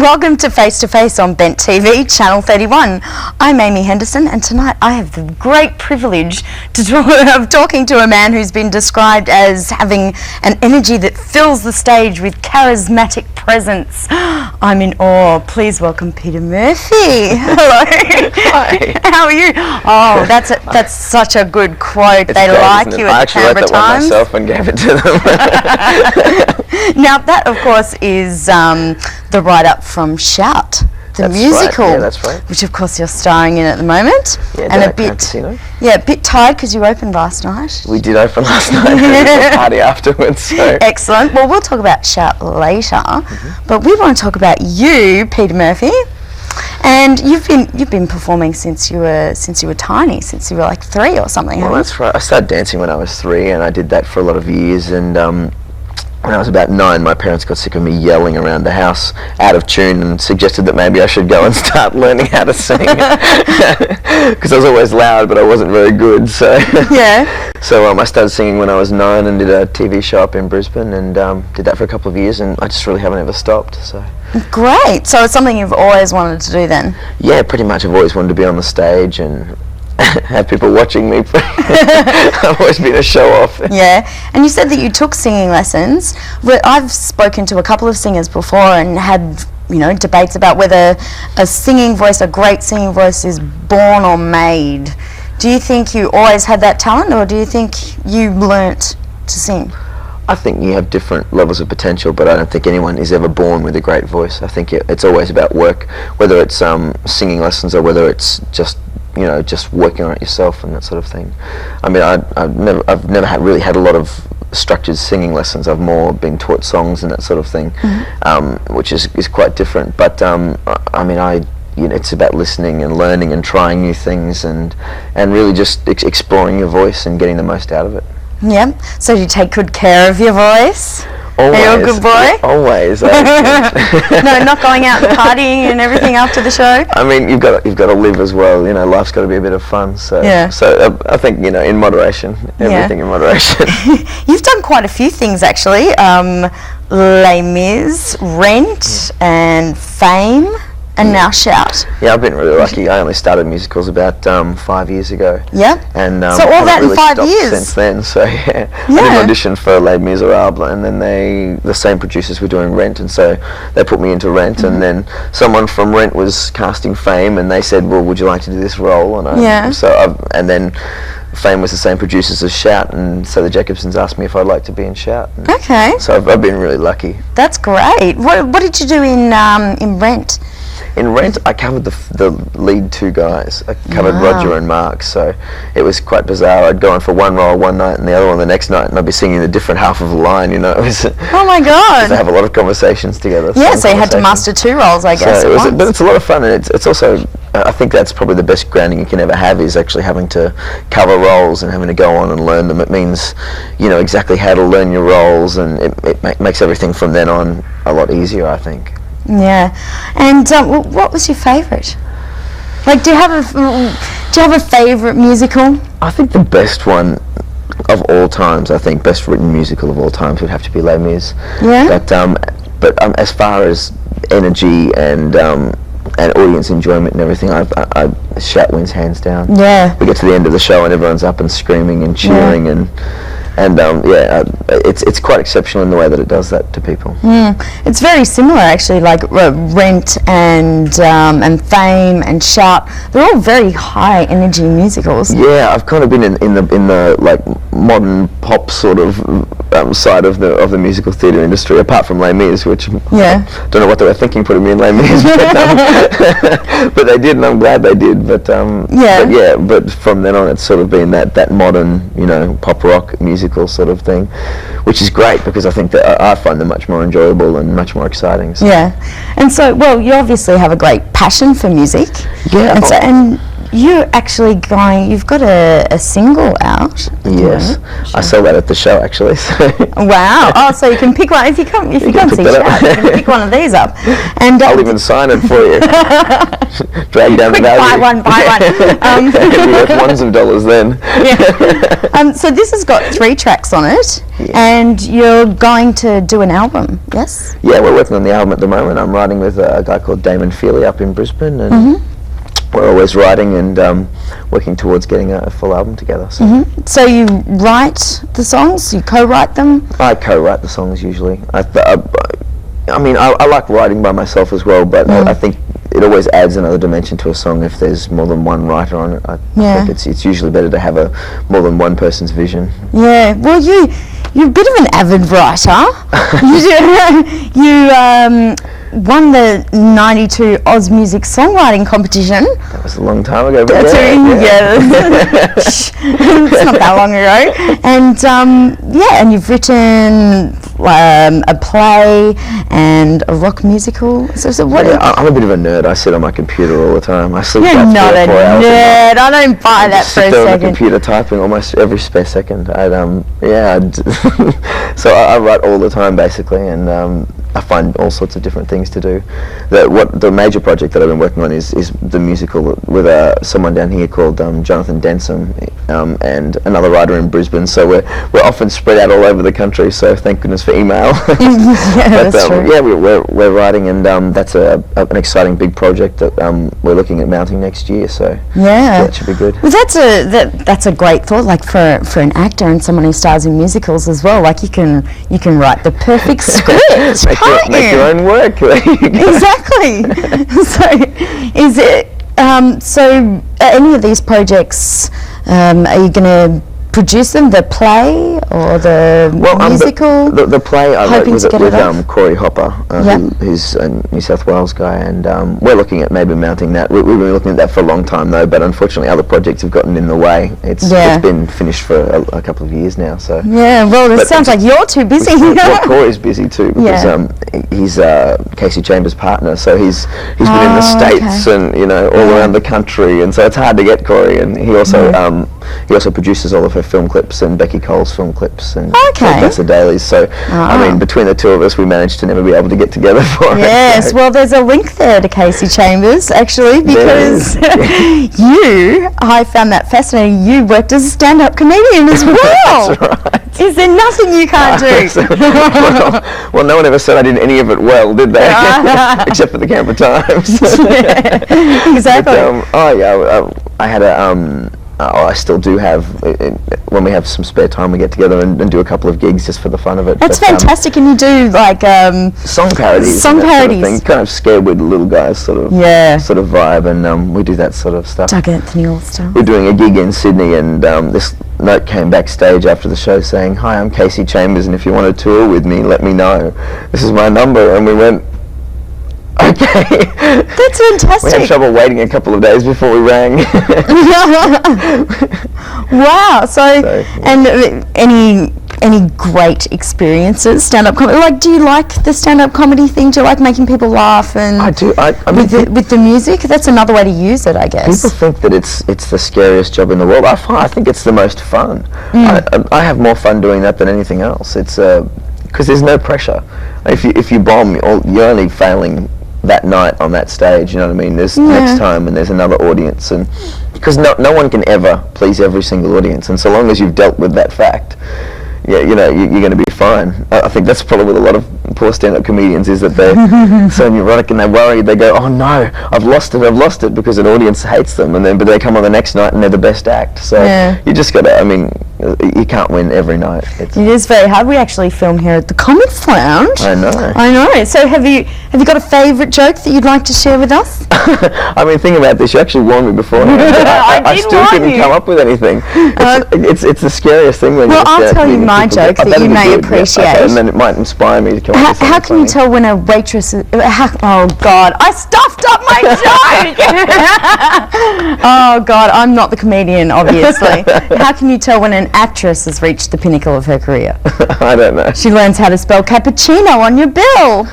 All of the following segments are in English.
Welcome to Face to Face on Bent TV, Channel 31. I'm Amy Henderson, and tonight I have the great privilege of talking to a man who's been described as having an energy that fills the stage with charismatic presence. I'm in awe. Please welcome Peter Murphy. Hello. Hi. How are you? Oh, that's such a good quote. They great, like you at the Canberra Times. I actually wrote that one myself and gave it to them. Now that, of course, is the write-up from Shout, the musical. Right. Yeah, that's right. Which, of course, you're starring in at the moment. Yeah, and a bit tired because you opened last night. We did open last night. And we had a party afterwards. So. Excellent. Well, we'll talk about Shout later, but we want to talk about you, Peter Murphy. And you've been performing since you were tiny, since you were like 3 or something. Well, that's right. I started dancing when I was 3, and I did that for a lot of years. And when I was about 9, my parents got sick of me yelling around the house out of tune and suggested that maybe I should go and start learning how to sing. Because I was always loud, but I wasn't very good. So yeah. So I started singing when I was 9 and did a TV show up in Brisbane and did that for a couple of years, and I just really haven't ever stopped. So. Great. So it's something you've always wanted to do then? Yeah, pretty much. I've always wanted to be on the stage and have people watching me. I've always been a show-off. Yeah, and you said that you took singing lessons. I've spoken to a couple of singers before and had, debates about whether a great singing voice is born or made. Do you think you always had that talent, or do you think you learnt to sing? I think you have different levels of potential, but I don't think anyone is ever born with a great voice. I think it's always about work, whether it's singing lessons or whether it's just working on it yourself and that sort of thing. I mean, I've never really had a lot of structured singing lessons. I've more been taught songs and that sort of thing, which is quite different. But I mean, it's about listening and learning and trying new things and really just exploring your voice and getting the most out of it. Yeah. So do you take good care of your voice? Always. Are you a good boy? Always. No, not going out and partying and everything after the show? I mean, you've got to live as well. Life's got to be a bit of fun. So, yeah. So I think, in moderation, everything in moderation. You've done quite a few things, actually. Les Mis, Rent, and Fame, and now Shout. Yeah, I've been really lucky. I only started musicals about 5 years ago. Yeah. And so all that really in 5 years since then. So yeah. I did an audition for Les Miserables, and then the same producers were doing Rent, and so they put me into Rent, and then someone from Rent was casting Fame, and they said, "Well, would you like to do this role?" And and then Fame was the same producers as Shout, and so the Jacobsons asked me if I'd like to be in Shout. Okay. So I've been really lucky. That's great. What did you do in Rent? In Rent, I covered the lead 2 guys. I covered Roger and Mark, so it was quite bizarre. I'd go on for one role one night and the other one the next night, and I'd be singing a different half of a line. It was. Oh my God! They have a lot of conversations together. Yeah, so you had to master 2 roles, I guess. So but it's a lot of fun, and it's also. I think that's probably the best grounding you can ever have, is actually having to cover roles and having to go on and learn them. It means, exactly how to learn your roles, and it makes everything from then on a lot easier, I think. Yeah, and what was your favourite? Like, do you have a favourite musical? I think the best one of all times, best written musical of all times would have to be Les Mis. Yeah. But as far as energy and audience enjoyment and everything, Shout wins hands down. Yeah. We get to the end of the show and everyone's up and screaming and cheering, and And it's quite exceptional in the way that it does that to people. It's very similar, actually, like Rent and Fame and Shout. They're all very high energy musicals. Yeah, I've kind of been in the like modern pop sort of side of the musical theatre industry, apart from Les Mis, which Yeah. don't know what they were thinking putting me in Les Mis, but they did, and I'm glad they did. But but from then on, it's sort of been that modern, pop rock musical sort of thing, which is great because I think that I find them much more enjoyable and much more exciting. So. Yeah, and so, well, you obviously have a great passion for music. Yeah. And you're actually you've got a single out. Yes, I sell that at the show actually. So. Wow! Oh, so you can pick one if you come see Shout. You can pick one of these up, and I'll even sign it for you. Drag down the value. Buy one. It'll be worth ones of dollars then. Yeah. So this has got 3 tracks on it, and you're going to do an album. Yes. Yeah, we're working on the album at the moment. I'm writing with a guy called Damon Feely up in Brisbane, and we're always writing and working towards getting a full album together. So. So you write the songs, you co-write them? I co-write the songs usually. I like writing by myself as well, but I think it always adds another dimension to a song if there's more than one writer on it. I think it's usually better to have more than one person's vision. Yeah, well you're a bit of an avid writer. You won the 92 Oz Music Songwriting Competition. That was a long time ago, but It's not that long ago. And and you've written a play and a rock musical. So what? Yeah, I'm a bit of a nerd. I sit on my computer all the time. I sleep You're about 3 not or 4 a hours. nerd. I don't buy that for a sit there on the second. computer typing almost every spare second. So I write all the time basically, and I find all sorts of different things to do. The major project that I've been working on is the musical with someone down here called Jonathan Denson and another writer in Brisbane. So we're often spread out all over the country. So thank goodness for email. That's true. Yeah, we're writing, and that's an exciting big project that we're looking at mounting next year. So that should be good. Well, that's a great thought. Like for an actor and someone who stars in musicals as well. Like you can write the perfect script. Make your own work. Exactly. So, is it? So, any of these projects, are you going to produce them? The play or the musical? The play I wrote with Corey Hopper, who's a New South Wales guy, and we're looking at maybe mounting that. We've been looking at that for a long time though, but unfortunately other projects have gotten in the way. It's been finished for a couple of years now. So well, it sounds like you're too busy. Well, Corey's busy too because he's Casey Chambers' partner, so he's been in the States and all around the country, and so it's hard to get Corey. And he also produces all of her film clips and Becky Cole's film clips and Vanessa Daly's. So I mean, between the two of us, we managed to never be able to get together for it. Yes, well, there's a link there to Casey Chambers actually, because I found that fascinating. You worked as a stand-up comedian as well. That's right. Is there nothing you can't do? well, no one ever said I did any of it well, did they? Except for the Canberra Times. Exactly. But, I had I still do have, when we have some spare time, we get together and do a couple of gigs just for the fun of it. That's fantastic, and you do like song parodies. Song parodies. Sort of kind of scared with little guys sort of vibe, and we do that sort of stuff. Doug Anthony All-Star. We're doing a gig in Sydney, and this note came backstage after the show saying, "Hi, I'm Casey Chambers, and if you want to tour with me, let me know. This is my number." And we went, okay. That's fantastic. We had trouble waiting a couple of days before we rang. Wow. So and any great experiences stand-up comedy? Like, do you like the stand-up comedy thing? Do you like making people laugh? And I do. I mean, with the music, that's another way to use it, I guess. People think that it's the scariest job in the world. I think it's the most fun. I have more fun doing that than anything else. It's because there's no pressure. If you bomb, you're only failing that night on that stage, you know what I mean? There's next time, and there's another audience, and because no one can ever please every single audience, and so long as you've dealt with that fact, you're going to be fine. I think that's the problem with a lot of poor stand-up comedians, is that they're so neurotic and they're worried. They go, "Oh no, I've lost it," because an audience hates them, but they come on the next night and they're the best act. So you just got to, you can't win every night. It is very hard. We actually film here at the Comics Lounge. I know. I know. So have you got a favourite joke that you'd like to share with us? I mean, thinking about this, you actually warned me beforehand. I did still warn couldn't you. come up with anything. It's the scariest thing when Well, you I'll tell you my joke that you may appreciate. Okay, and then it might inspire me to come up with something How can you funny. tell when a waitress is... oh, God. I stuffed up my joke! Oh, God. I'm not the comedian, obviously. How can you tell when an actress has reached the pinnacle of her career? I don't know. She learns how to spell cappuccino on your bill.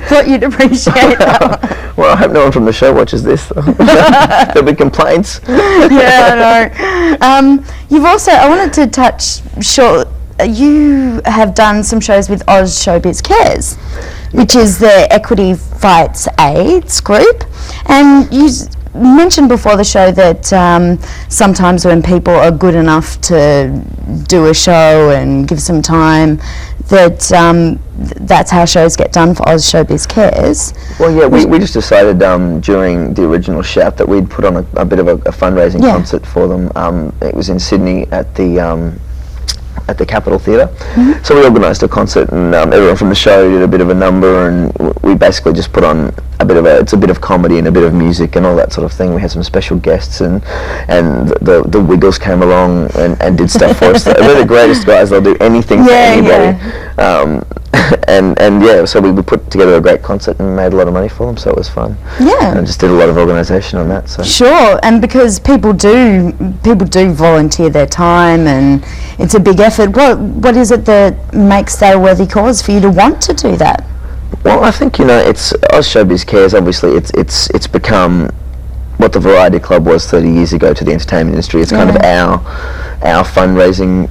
Thought you'd appreciate that. Well, I hope no one from the show watches this. There'll be complaints. Yeah, I know. You've also... I wanted to touch short... You have done some shows with Oz Showbiz Cares, which is the Equity Fights AIDS group, and you mentioned before the show that sometimes when people are good enough to do a show and give some time, that that's how shows get done for Oz Showbiz Cares. Well, yeah, we just decided during the original Shout that we'd put on a bit of a fundraising concert for them. It was in Sydney at the Capitol Theatre. So we organised a concert, and everyone from the show did a bit of a number, and we basically just put on it's a bit of comedy and a bit of music and all that sort of thing. We had some special guests, and the Wiggles came along and did stuff for us. They're the greatest guys. They'll do anything for anybody. And yeah, so we put together a great concert and made a lot of money for them, so it was fun. Yeah. And just did a lot of organisation on that. So. Sure, and because people do volunteer their time, and it's a big effort. What is it that makes that a worthy cause for you to want to do that? Well, I think it's Oz Showbiz Cares. Obviously, it's become what the Variety Club was 30 years ago to the entertainment industry. It's kind of our fundraising,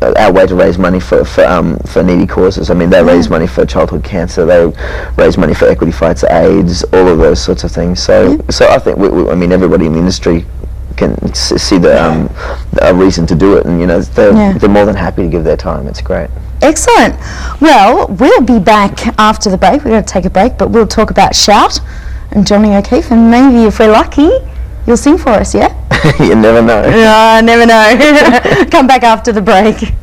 our way to raise money for needy causes. I mean, they raise money for childhood cancer. They raise money for Equity Fights AIDS, all of those sorts of things. So I think I mean everybody in the industry can see a reason to do it, and they're more than happy to give their time. It's great. Excellent. Well, we'll be back after the break. We're going to take a break, but we'll talk about Shout and Johnny O'Keefe, and maybe if we're lucky, you'll sing for us, yeah? You never know. I never know. Come back after the break.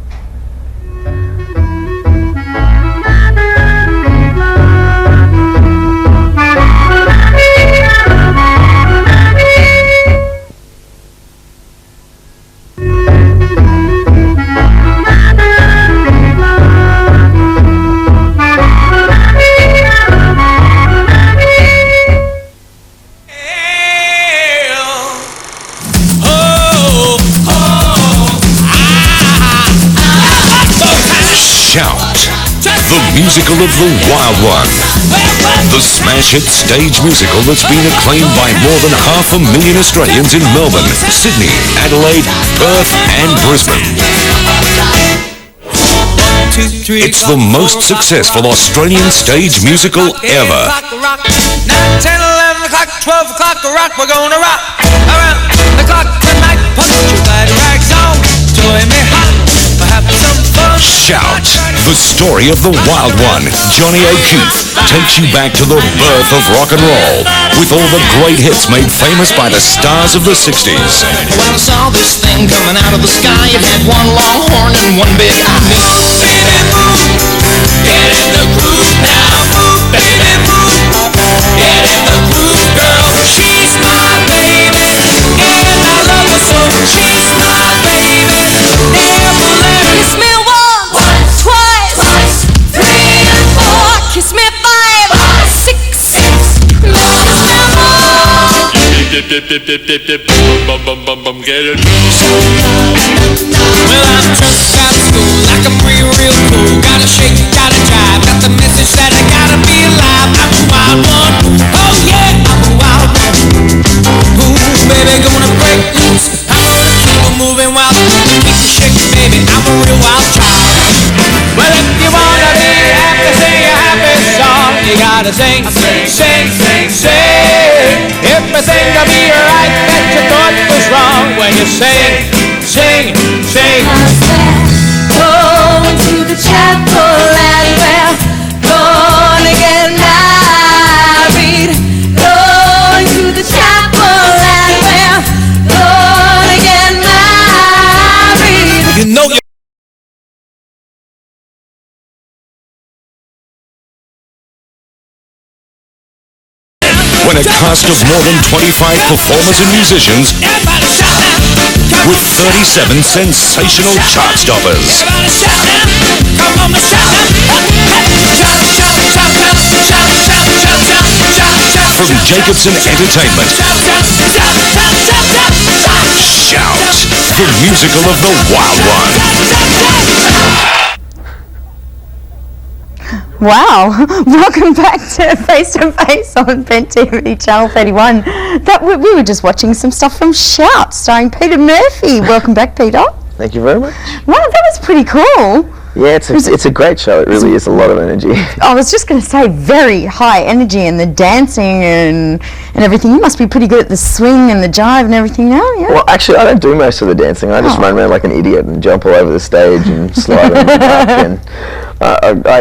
Shout, the musical of the Wild One. The smash hit stage musical that's been acclaimed by more than 500,000 Australians in Melbourne, Sydney, Adelaide, Perth and Brisbane. It's the most successful Australian stage musical ever. 9, 10, 11 o'clock, 12 o'clock, rock, we're gonna rock around the clock tonight. Put your glad rags on, join me hot, we're having some fun. Shout, the story of the Wild One, Johnny O'Keefe, takes you back to the birth of rock and roll, with all the great hits made famous by the stars of the 60s. When I saw this thing coming out of the sky, it had one long horn and one big eye. Move, baby, move, get in the groove now. Move, baby, move, get in the groove, girl. She's my baby, and I love her so. She's my baby, never let her kiss me once, twice, 3 and 4. Kiss me 5, 6, kiss me more. Get it. Well, I'm just out of school, like a free, real cool. Gotta shake, gotta jive, got the message that I gotta be alive. I'm a wild one, oh yeah, I'm a wild one. Ooh, baby, gonna break loose. I'm gonna keep on moving wild, keep it shaking, baby. I'm a real wild child. Well, if you wanna be happy, sing a happy song. You gotta sing, sing, sing, sing. Everything will be right that you thought was wrong when you sing, sing, sing. Going to the chapel and we're gonna get married. Going to the chapel and we're gonna get married. cast of more than 25 performers and musicians Everybody shout now. with 37 sensational chart stoppers. Everybody shout now. Come on, shout now. Shout, shout, shout, shout, shout, shout, shout, shout, shout. From Jacobson Entertainment, Shout, shout, shout, shout, shout, shout, shout. Shout, the musical of the Wild One. Wow! Welcome back to Face to Face on Bent TV Channel 31. That we were just watching some stuff from Shout, starring Peter Murphy. Welcome back, Peter. Thank you very much. Wow, that was pretty cool. Yeah, it's a great show. It really is a lot of energy. I was just going to say, very high energy, and the dancing and everything. You must be pretty good at the swing and the jive and everything now, yeah? Well, actually, I don't do most of the dancing. I just run around like an idiot and jump all over the stage and slide on the back. And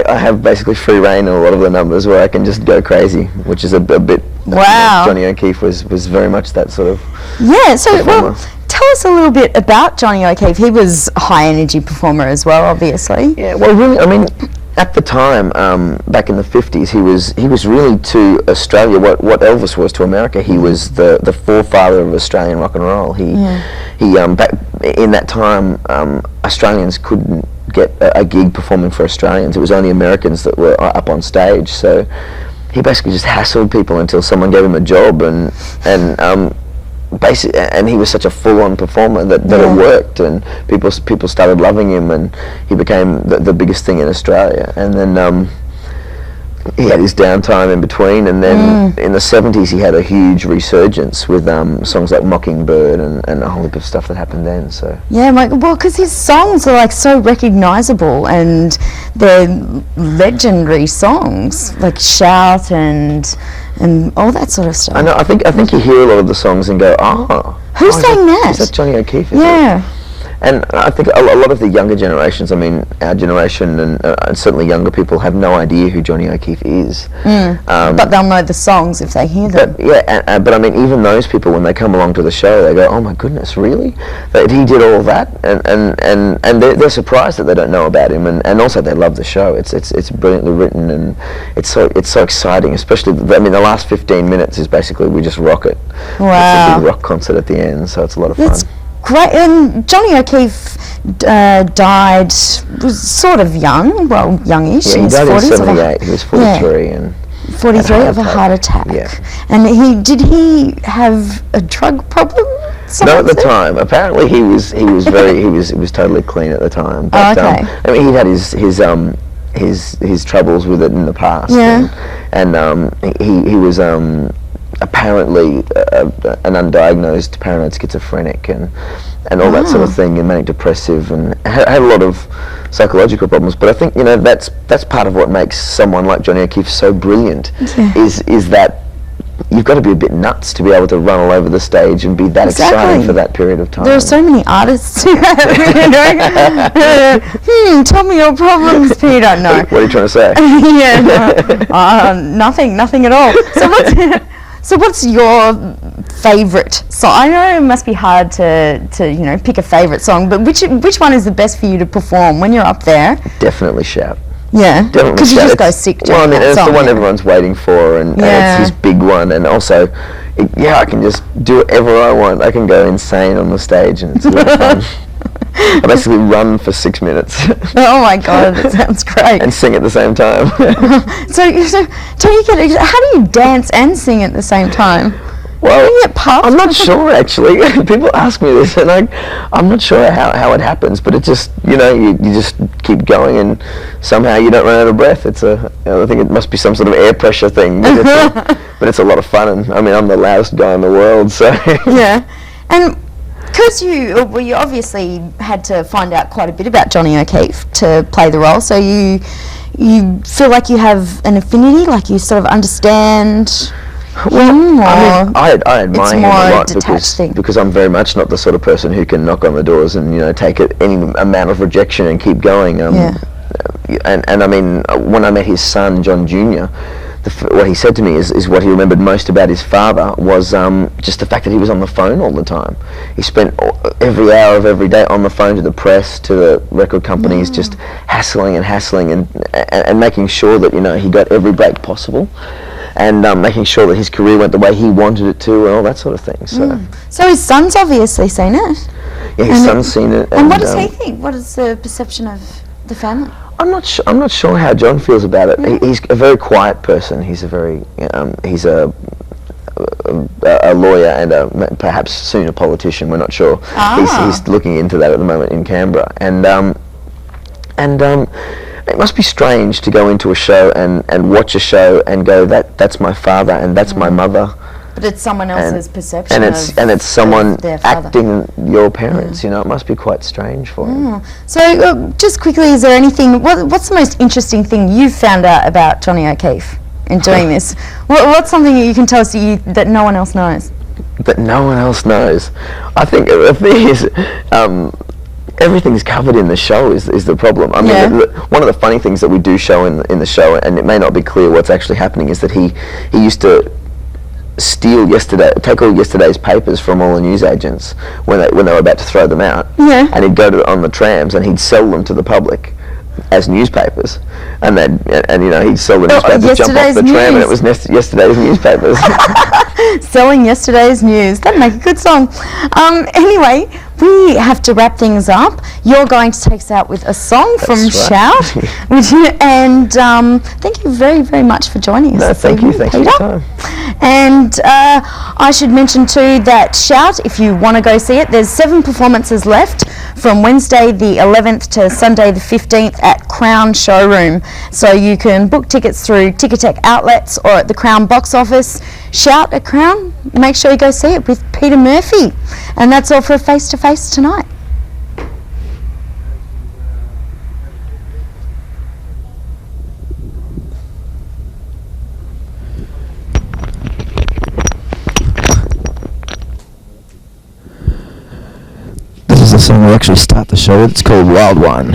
I have basically free reign in a lot of the numbers where I can just go crazy, which is a bit. Wow. Johnny O'Keefe was very much that sort of. Yeah, so, well, performer. tell us a little bit about Johnny O'Keefe. He was a high energy performer as well, obviously. Yeah, well, really, I mean, at the time, back in the 50s, he was really to Australia what Elvis was to America. He was the forefather of Australian rock and roll. He back in that time, Australians couldn't get a gig performing for Australians. It was only Americans that were up on stage. So he basically just hassled people until someone gave him a job, and he was such a full-on performer that it worked, and people started loving him, and he became the biggest thing in Australia. And then he had his downtime in between, and then in the 70s he had a huge resurgence with songs like Mockingbird and a whole heap of stuff that happened then. So Yeah, well, because his songs are like so recognisable, and they're legendary songs, like Shout and all that sort of stuff. I know. I think you hear a lot of the songs and go, Who sang that? Is that Johnny O'Keefe? Is it? Yeah. And I think a lot of the younger generations, I mean, our generation and certainly younger people have no idea who Johnny O'Keefe is. But they'll know the songs if they hear them. But yeah, but I mean, even those people, when they come along to the show, they go, "Oh my goodness, really? That he did all that?" And they're surprised that they don't know about him, and also they love the show. It's brilliantly written, and it's so exciting. Especially, I mean, the last 15 minutes is basically we just rock it. Wow. It's a big rock concert at the end, so it's a lot of fun. That's great. And Johnny O'Keefe died, was sort of young, well, youngish. Yeah, in he his died in 40s. 78. He was 43 and 43 had of a heart attack. Yeah. And did he have a drug problem? No, at the time. Apparently, he was totally clean at the time. But, okay. I mean, he'd had his troubles with it in the past. Yeah. And he was apparently an undiagnosed paranoid schizophrenic and all that sort of thing, and manic depressive, and had a lot of psychological problems. But I think that's part of what makes someone like Johnny O'Keefe so brilliant. Is that you've got to be a bit nuts to be able to run all over the stage and be that exciting for that period of time. There are so many artists who have, tell me your problems, Peter. No. What are you trying to say? Nothing at all. So what's your favourite song? I know it must be hard to pick a favourite song, but which one is the best for you to perform when you're up there? Definitely Shout. Yeah, Definitely because you Shout. just go sick. Well, I mean, that it's song, the one everyone's waiting for, and it's his big one. And also, I can just do whatever I want. I can go insane on the stage, and it's a lot of fun. I basically run for 6 minutes. Oh my God, that sounds great. And sing at the same time. So how do you dance and sing at the same time? Well, Can you get puffed? I'm not sure actually. People ask me this, and I'm not sure how it happens. But it just you just keep going, and somehow you don't run out of breath. I think it must be some sort of air pressure thing. But it's a lot of fun, and I mean I'm the loudest guy in the world, so Yeah, and because you obviously had to find out quite a bit about Johnny O'Keefe to play the role, so you feel like you have an affinity, like you sort of understand him, or I mean, I admire him more a a lot detached thing? because I'm very much not the sort of person who can knock on the doors and take any amount of rejection and keep going. And I mean, when I met his son John Jr., what he said to me is what he remembered most about his father was just the fact that he was on the phone all the time. He spent every hour of every day on the phone to the press, to the record companies, just hassling and making sure that he got every break possible. and making sure that his career went the way he wanted it to, and all that sort of thing. So, So his son's obviously seen it. yeah, his And son's seen it. And what does he think? What is the perception of the family? I'm not sure how John feels about it. He's a very quiet person. He's a very he's a lawyer and perhaps soon a politician. We're not sure. He's looking into that at the moment in Canberra, and it must be strange to go into a show and watch a show and go, that's my father and that's my mother. But it's someone else's perception and it's someone their father. acting your parents. You know, it must be quite strange for him. So just quickly, is there anything, what's the most interesting thing you've found out about Johnny O'Keefe in doing this? What's something that you can tell us that no one else knows? That no one else knows. I think the thing is, everything's covered in the show is the problem. I mean, one of the funny things that we do show in the show, and it may not be clear what's actually happening, is that he used to take all yesterday's papers from all the newsagents when they were about to throw them out, and he'd go on the trams and he'd sell them to the public as newspapers, and he'd sell the newspapers, jump off the tram, and it was yesterday's newspapers. Selling yesterday's news. That'd make a good song. Anyway, we have to wrap things up. You're going to take us out with a song from Shout. And thank you very, very much for joining us. No, thank you. Thanks for your time. And I should mention too that Shout, if you want to go see it, there's 7 performances left from Wednesday the 11th to Sunday the 15th at Crown Showroom. So you can book tickets through Ticketek outlets or at the Crown box office. Shout at Crown. Make sure you go see it with Peter Murphy. And that's all for Face to Face tonight. This is the song we actually start the show with. It's called Wild One.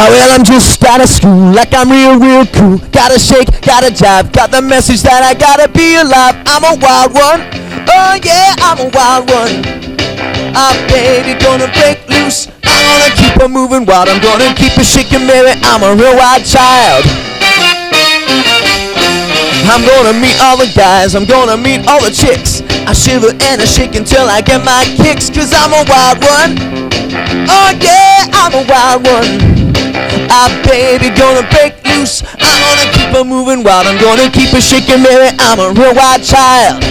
Oh well, I'm just out of school, like I'm real cool. Gotta shake, gotta jive, got the message that I gotta be alive. I'm a wild one, oh yeah, I'm a wild one. Baby, gonna break loose, I'm gonna keep her moving wild. I'm gonna keep her shaking, baby, I'm a real wild child. I'm gonna meet all the guys, I'm gonna meet all the chicks. I shiver and I shake until I get my kicks, 'cause I'm a wild one, oh yeah, I'm a wild one. Baby, gonna break loose, I'm gonna keep her moving wild. I'm gonna keep her shaking, baby, I'm a real wild child.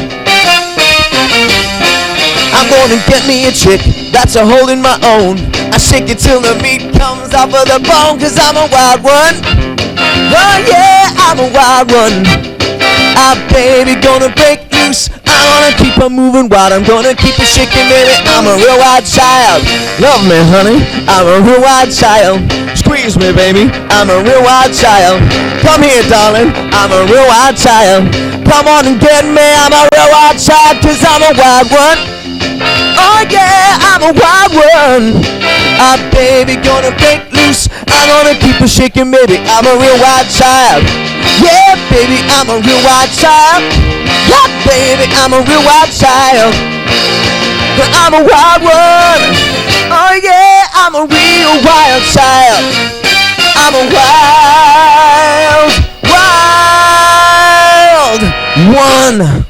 I'm gonna get me a chick that's a holding my own. I shake it till the meat comes off of the bone, 'cause I'm a wild one, oh yeah, I'm a wild one. Baby, gonna break loose, I'm gonna keep her moving wild. I'm gonna keep her shaking, baby, I'm a real wild child. Love me, honey, I'm a real wild child. Squeeze me, baby, I'm a real wild child. Come here, darling, I'm a real wild child. Come on and get me, I'm a real wild child, 'cause I'm a wild one, oh yeah, I'm a wild one. Baby, gonna break loose, I'm gonna keep her shaking, baby, I'm a real wild child. Yeah, baby, I'm a real wild child. Yeah, baby, I'm a real wild child. I'm a wild one, oh yeah, I'm a real wild child. I'm a wild one.